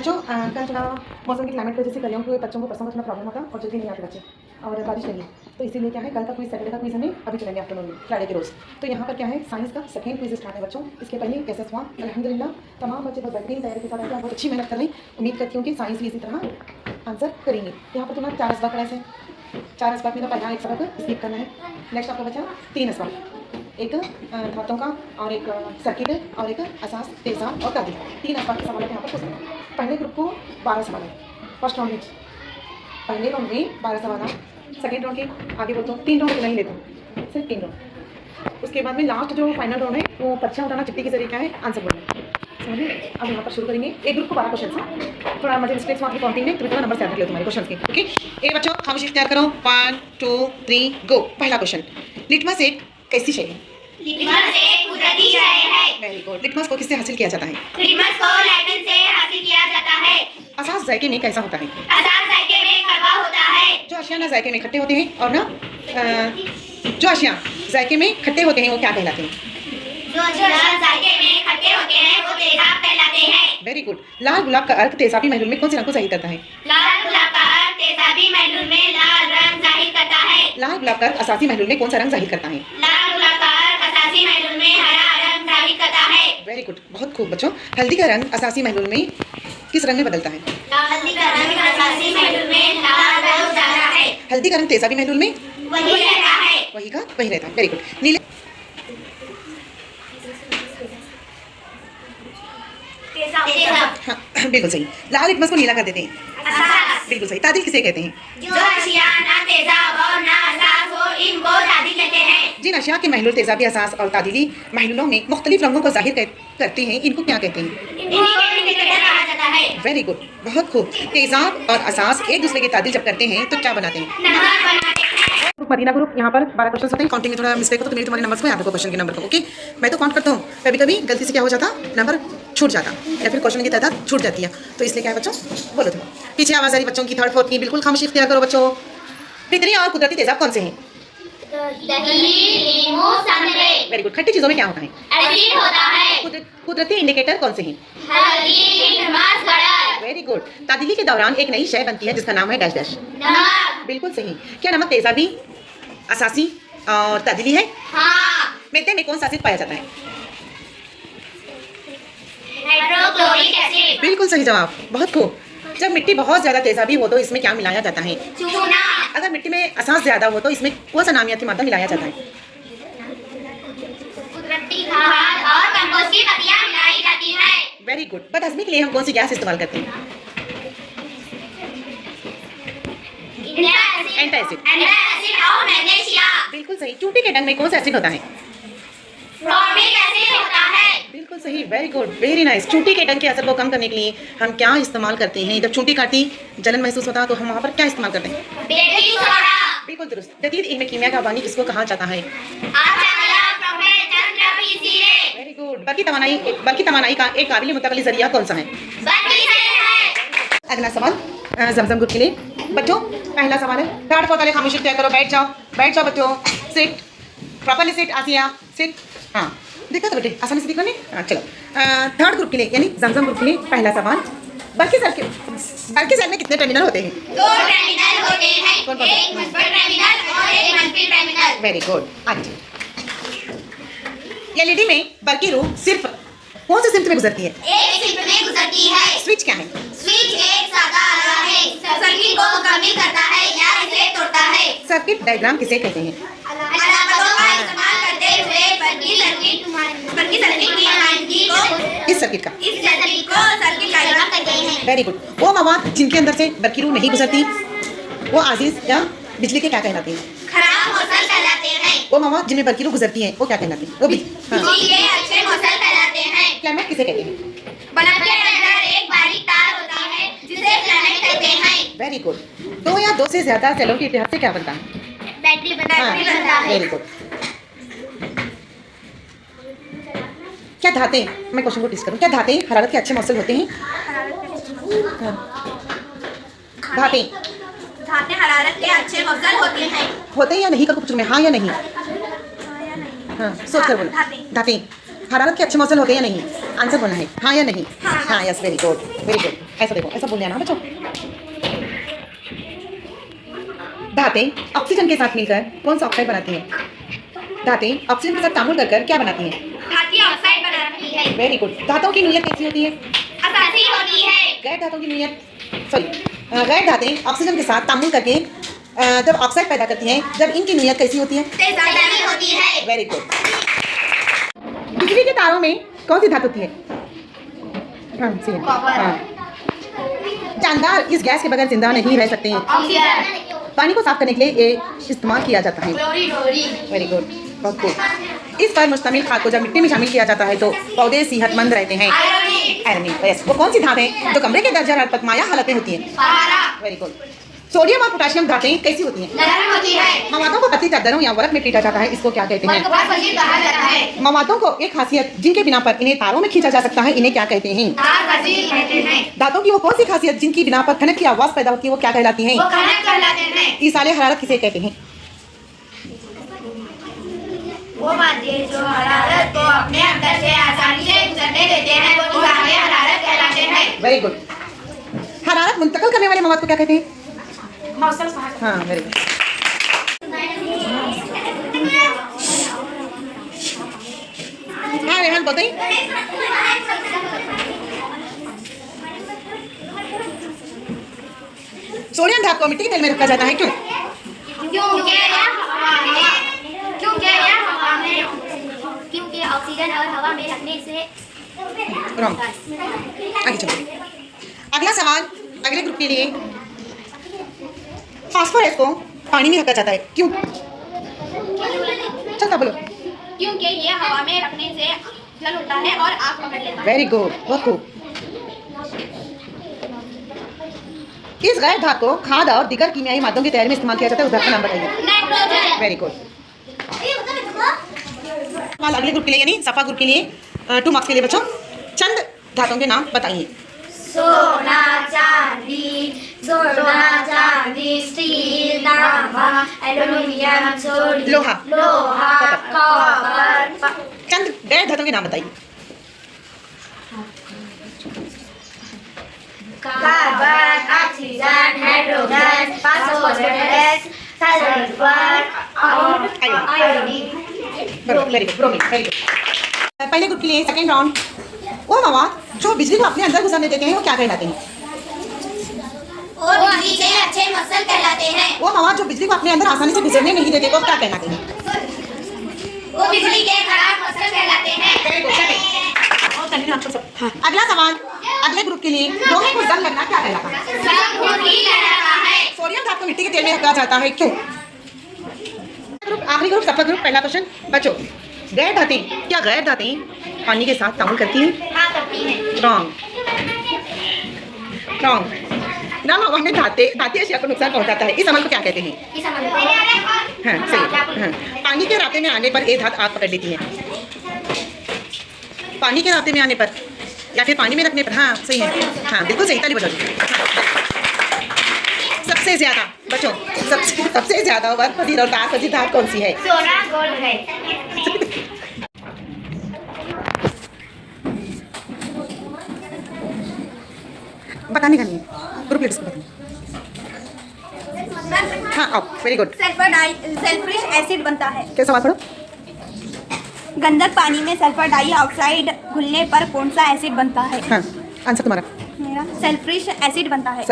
बच्चों कल थोड़ा मौसम की क्लाइमेट की वजह से कल के बच्चों को परसों में थोड़ा प्रॉब्लम होता और जल्दी नहीं आते बच्चे और बारिश लगी तो इसीलिए क्या है कल का क्विज सैटरडे का क्विज हमें अभी चलेंगे आफ्टरनून में फ्राइडे के रोज़। तो यहाँ पर क्या है साइंस का सेकेंड क्विज स्टार्ट है बच्चों। इसके पहले कैसे हुआ अल्हम्दुलिल्लाह तमाम बच्चे बहुत बेहतरीन तैयारी के साथ आए बहुत अच्छी मेहनत कर रहे हैं। उम्मीद करती हूँ कि साइंस भी इसी तरह आंसर करेंगे। यहाँ पर तुम्हारा 4 असबाक पड़ा है 4 असबाक में का पहला एक सबक स्किप करना है। नेक्स्ट आपका बचा 3 असबाक, एक धातों का और एक सर्किट और एक असास तेजाब और तादी। 3 असबाक के सवाल यहाँ पर पूछते हैं। पहले ग्रुप को 12 सवाल है फर्स्ट राउंड में, पहले राउंड में 12 सवाल है। सेकेंड राउंड के आगे बोलता हूँ 3 राउंड नहीं लेता हूँ सिर्फ 3 राउंड। उसके बाद में लास्ट जो फाइनल राउंड है वो पर्चा उठाना चिट्ठी के जरिए क्या है आंसर बोलना समझिए। अब यहाँ पर शुरू करेंगे। एक ग्रुप को 12 क्वेश्चन है। थोड़ा मुझे मिस्टेक्स वहाँ की काउंटिंग में तुम्हें नंबर से याद रख लो तुम्हारे क्वेश्चन के। ओके ए बच्चों खामोशी इख्तियार करो 1 2 3 गो। पहला क्वेश्चन लिटमस एक कैसी शय है? लिटमस एक कुदरती शय है। Very good. लिटमस को किससे हासिल किया जाता है? लिटमस को लैटिन से हासिल किया जाता है। असास जायके में कैसा होता है? असास जायके में कड़वा होता है। जो अशिया ना जायके में खट्टे होते हैं और ना जो अशिया जायके में खट्टे होते हैं वो क्या कहलाते हैं? जो जायके में खट्टे होते हैं वो तेजाब कहलाते हैं। Very good. लाल गुलाब का अर्क तेजाबी महलूल में कौन से रंग को जाहिर करता है? लाल गुलाब का अर्क तेजाबी महलूल में लाल रंग जाहिर करता है। लाल गुलाब का अर्क असासी महलूल में कौन सा रंग जाहिर करता है? लाल गुलाब का अर्क असासी महलूल में हरा रंग जाहिर करता है। वेरी गुड बहुत खूब बच्चों। हल्दी का रंग असासी महलूल में किस रंग में बदलता है? हल्दी का रंग असासी महलूल में लाल रंग जाता है। हल्दी का रंग तेजाबी महलूल में वही रहता है। वही का वही रहता है। Very good. नीले तेजाब हाँ बिल्कुल सही। लाल लिटमस को नीला कर देते हैं। असास बिल्कुल सही। तादिल किसे कहते हैं? जो अशिया ना तेजाब और ना असास हो इनको तादिल कहते हैं। जिन अशिया के महलूल तेजाबी असास और तादिली महलूलों में मुख्तलिफ रंगों को जाहिर करते हैं इनको क्या कहते हैं? इन्हीं को इंडिकेटर कहा जाता है। वेरी गुड बहुत खूब। तेजाब और असास एक दूसरे की तादिल जब करते हैं तो क्या बनाते हैं? नमक बनाते हैं। मदीना ग्रुप यहाँ पर 12 क्वेश्चन होते हैं। काउंटिंग में थोड़ा मिस्टेक हो तो मेरे तुम्हारे नंबर को याद रखो क्वेश्चन के नंबर को। ओके मैं तो काउंट करता हूँ कभी कभी गलती से क्या हो जाता नंबर छूट जाता या फिर क्वेश्चन की तादाद छूट जाती है तो इसलिए क्या है बच्चों बोलो थोड़ा पीछे आवाज़ आ रही बच्चों की थर्ड फोर्थ की। बिल्कुल खामोशी इख्तियार करो बच्चों। फितरी और कुदरती तेजाब कौन से हैं? दही नींबू संतरे। Very good. खट्टी चीज़ों में क्या होता है? एसिड होता है। कुदरती इंडिकेटर कौन से हैं? हल्दी लिटमस कलर। Very good. तादिली के दौरान एक नई शय बनती है जिसका नाम है डैश डैश। नमक। बिल्कुल सही। क्या नमक तेजाबी असासी और तादिली है? हाँ। मिट्टी में कौन सा एसिड पाया जाता है? Hydrochloric acid. बिल्कुल सही जवाब बहुत खूब। जब मिट्टी बहुत ज़्यादा तेजाबी हो तो इसमें क्या मिलाया जाता है? चूना। अगर मिट्टी में असास ज़्यादा हो तो इसमें कौन सा नामियाती मादा मिलाया जाता है? कुदरती खाद और कंपोस्ट की पत्तियां मिलाई जाती है। Very good. बदहजमी के लिए हम कौन सी गैस इस्तेमाल करते हैं? एंटासिड। एंटासिड और मैग्नीशिया। बिल्कुल सही। चूंटी के डंग में कौन सा एसिड होता है? फॉर्मिक एसिड होता है। बिल्कुल सही। Very good very nice. चूंटी के डंग के असर को कम करने के लिए हम क्या इस्तेमाल करते हैं? जब चूंटी काटती जलन महसूस होता तो हम वहाँ पर क्या इस्तेमाल करते हैं? Baking soda. बिल्कुल दुरुस्त। जदीद इल्म कीमिया का बानी किसको कहा जाता है? आचार्य प्रोफेसर रवि सीरे। Very good. बल्कि तवानाई का एक काबिल मुतकली जरिया कौन सा है? बत्ती से है। अगला सवाल जमजम ग्रुप के लिए बच्चों पहला सवाल है थर्ड फोर्थ वाले खामोशी तय करो। बैठ जाओ बच्चों। Sit properly sit. Asiya sit. हाँ देखा तो बेटे आसानी से दिख रहा नहीं। हाँ चलो थर्ड ग्रुप के लिए यानी जमजम ग्रुप के लिए पहला सवाल बल्कि सर में कितने टर्मिनल होते हैं? 2 टर्मिनल होते हैं। कौन कौन? एक मुस्बत टर्मिनल और एक मंफी टर्मिनल। Very good. अच्छा एलईडी में बल्कि रूह सिर्फ कौन से सिम्त में गुजरती है? एक सिर्फ में गुजरती है। स्विच क्या है? स्विच एक सादा आला है। सर्किट को मुकम्मल करता है या इसे तोड़ता है। सर्किट डायग्राम किसे कहते हैं? अलामतों का इस्तेमाल करते हुए बल्कि सर्किट की नुमाइंदगी को इस सर्किट डायग्राम कहते हैं। Very good. वो मवाद जिनके अंदर से बल्कि रूह नहीं गुजरती वो आजीज या बिजली के क्या कहलाते हैं? खराब मौसल कहलाते हैं। वो मवाद जिनमें बल्कि रूह गुजरती है वो क्या कहलाते हैं? वो भी हाँ। बिजली के अच्छे मौसल कहलाते हैं। क्लाइमेट किसे कहते हैं? बल्ब के अंदर एक बारीक तार होता है जिसे फिलामेंट कहते हैं। Very good. 2 या 2 से ज्यादा सेलों के इतिहास से क्या बनता है? बैटरी बनता है। Very good. क्या धाते मैं क्वेश्चन को टिक करूँ क्या धाते हरारत के अच्छे मौसल होते हैं? धाते हरारत के अच्छे मौसल होते हैं। होते हैं या नहीं? कर पूछ रही मैं हाँ या नहीं? हाँ सोच कर बोलो। धाते हरारत के अच्छे मौसम होते हैं या नहीं? आंसर बोलना है, हाँ या नहीं? हाँ, yes, very good, very good. ऐसा देखो, ऐसा बोल देना बच्चों। धातें ऑक्सीजन के साथ मिलकर कौन सा ऑक्साइड बनाती हैं? धातें ऑक्सीजन के साथ तामुल कर क्या बनाती हैं? धातु ऑक्साइड बनाती है। Very good. धातुओं की नोयत कैसी होती है? असासी होती है। गैर धातुओं की नोयत, गैर धातें ऑक्सीजन के साथ तामुल करके जब ऑक्साइड पैदा करती हैं, जब इनकी नोयत कैसी होती है? तेजाबी होती है। Very good. बिजली के तारों में कौन सी धातु होती है? हाँ, सही है। हाँ। जानदार इस गैस के बगैर जिंदा नहीं रह सकते हैं। ऑक्सीजन, पानी को साफ करने के लिए ये इस्तेमाल किया जाता है। क्लोरीन। वेरी गुड, बहुत खूब। इस पर मुश्तमिल खाद को जब मिट्टी में शामिल किया जाता है तो पौधे सेहतमंद रहते हैं। Iron, yes. वो कौन सी धात है जो कमरे के दर्जा हरारत पर माया हालत में होती है? Very good. सोडियम और पोटेशियम धातें कैसी होती हैं? नरम होती है। मवादों को पतली चादरों या वरक में पीटा जाता है, इसको क्या कहते हैं? मरकबाजी कहा जाता है। मवादों को एक खासियत जिनके बिना पर इन्हें तारों में खींचा जा सकता है, इन्हें क्या कहते हैं? तारबाजी कहते हैं। धातों की वो कौन सी खासियत जिनकी बिना पर खनक की आवाज पैदा होती है, वो क्या कहलाती हैं? वो खनक कहलाते हैं। इसाले हरारत किसे कहते हैं? वो माध्यम जो हरारत को अपने अंदर से आसानी से गुजरने देते हैं, वो इसाले हरारत कहलाते हैं। Very good. हरारत मुंतकिल करने वाले मवाद को क्या कहते हैं? मौसम हाँ, वेरी गुड। हाँ रेहान बताइए। सोडियम धातु को मिट्टी के तेल में रखा जाता है, क्यों? क्योंकि ऑक्सीजन और हवा में रखने से रॉन्ग। आगे चलो। अगला सवाल अगले ग्रुप के लिए। फास्फोरस को पानी में रखा जाता है, क्यों? चलता बोलो। क्योंकि ये हवा में रखने से जल होता है और आग पकड़ लेता है। वेरी गुड, बहुत खूब। इस गैर धातु को खाद और दीगर कीमियाई मादों की तैयारी में इस्तेमाल किया जाता है, उस धातु का नाम बताइए। नाइट्रोजन। Very good. सवाल अगले ग्रुप के लिए यानी सफा ग्रुप के लिए 2 मार्क्स के लिए बच्चों। चंद धातुओं के नाम बताइए। सोना, चांदी, स्टील, तांबा, एल्युमिनियम, सोडियम, लोहा। कॉपर। चंद गैर धातुओं के नाम बताइए। Carbon, oxygen, hydrogen, phosphorus, sulphur और iodine. Very good, bromine. Very good. पहले ग्रुप के लिए सेकंड राउंड। वो मवाद जो बिजली को अपने अंदर गुजरने देते हैं, वो क्या कहलाते हैं? वो बिजली के अच्छे मसल कहलाते हैं। वो मवाद जो बिजली को अपने अंदर आसानी से गुजरने नहीं देते, वो क्या कहलाते हैं? वो बिजली के खराब मसल कहलाते हैं। Very good. अगला सवाल अगले ग्रुप के लिए। लोहे को जंग लगना क्या कहलाता है? सोडियम धातु को मिट्टी के तेल में रखा जाता है, क्यों? ग्रुप आखिरी ग्रुप सफा ग्रुप। पहला क्वेश्चन बच्चों, गैर धातें क्या गैर धातें पानी के साथ तामुल करती हैं? हाँ, करती हैं। Wrong, wrong. ना हवा में धातीय अशिया को नुकसान पहुंचाता है, इस अमल को क्या कहते हैं? इस अमल को हाँ, सही। हाँ। पानी के रास्ते में आने पर एक धात आग पकड़ लेती है। पानी के रास्ते में आने पर या फिर पानी में रखने पर। हाँ, सही है। हाँ, बिल्कुल सही। ताली बजाओ। सबसे ज्यादा बच्चों, सबसे ज्यादा वर्क फजीर और तार फजीर धात कौन सी है? सोना गोल्ड है। बताने का नहीं है, ग्रुप लीडर्स को बताना। हाँ, आओ। Very good. सल्फ्यूरिक एसिड बनता है। क्या सवाल पढ़ो? गंधक पानी में सल्फर डाइऑक्साइड घुलने पर कौन सा एसिड बनता है? हाँ, आंसर तुम्हारा। मेरा सल्फ्यूरिक एसिड बनता है।